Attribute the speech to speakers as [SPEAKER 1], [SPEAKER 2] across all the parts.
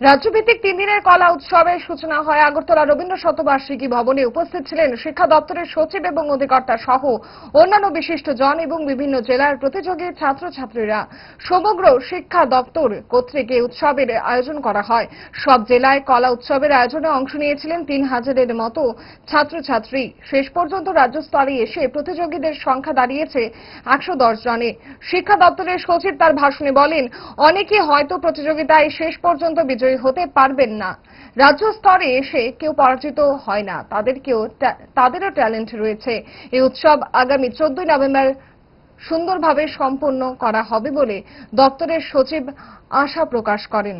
[SPEAKER 1] রাজ্যভিত্তিক 3 দিনের কলা উৎসবের সূচনা হয় আগরতলা রবীন্দ্র শতবার্ষিকী ভবনে। উপস্থিত ছিলেন শিক্ষা দপ্তরের সচিব এবং অধিকর্তা সহ অন্যান্য বিশিষ্টজন এবং বিভিন্ন জেলার প্রতিযোগী ছাত্রছাত্রীরা। সমগ্র শিক্ষা দপ্তর কর্তৃক এই উৎসবের আয়োজন করা হয়। সব জেলায় কলা উৎসবের আয়োজনে অংশ নিয়েছিলেন 3000-এর মতো ছাত্রছাত্রী। শেষ পর্যন্ত রাজ্য স্তরে এসে প্রতিযোগীদের সংখ্যা দাঁড়িয়েছে 110 জনে। শিক্ষা দপ্তরের সচিব তার ভাষণে বলেন, অনেকে হয়তো প্রতিযোগিতায় শেষ পর্যন্ত বিজয়ী হতে পারবেন না। রাজ্য স্তরে এসে কেউ পরাজিত হয় না, তাদেরও ট্যালেন্ট রয়েছে। এই উৎসব আগামী 14 নভেম্বর সুন্দরভাবে সম্পন্ন করা হবে বলে দপ্তরের সচিব আশা প্রকাশ করেন।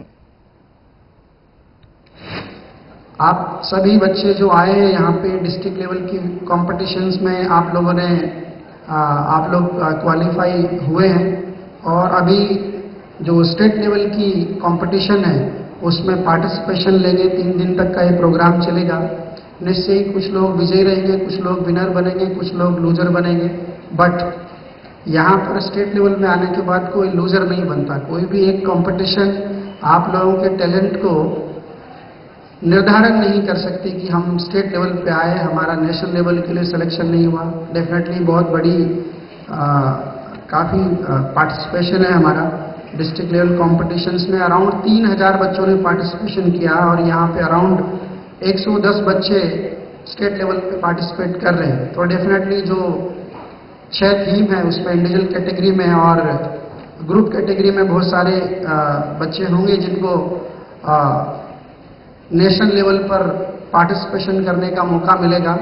[SPEAKER 2] आप सभी बच्चे जो आए हैं यहाँ पे डिस्ट्रिक्ट लेवल की कॉम्पिटिशन्स में आप लोग क्वालिफाई हुए हैं और अभी जो स्टेट लेवल की कंपटीशन है उसमें पार्टिसिपेशन लेंगे। 3 दिन तक का ये प्रोग्राम चलेगा। निश्चय ही कुछ लोग विजयी रहेंगे, कुछ लोग विनर बनेंगे, कुछ लोग लूजर बनेंगे। बट यहाँ पर स्टेट लेवल में आने के बाद कोई लूजर नहीं बनता। कोई भी एक कंपटीशन आप लोगों के टैलेंट को निर्धारण नहीं कर सकती कि हम स्टेट लेवल पे आए, हमारा नेशनल लेवल के लिए सिलेक्शन नहीं हुआ। डेफिनेटली बहुत बड़ी काफ़ी पार्टिसिपेशन है हमारा डिस्ट्रिक्ट लेवल कॉम्पिटिशन्स में। अराउंड 3000 बच्चों ने पार्टिसिपेशन किया और यहाँ पे अराउंड 110 बच्चे स्टेट लेवल पे पार्टिसिपेट कर रहे हैं। तो डेफिनेटली जो 6 थीम है उसमें इंडिविजुअल कैटेगरी में और ग्रुप कैटेगरी में बहुत सारे बच्चे होंगे जिनको नेशनल लेवल पर पार्टिसिपेशन करने का मौका मिलेगा।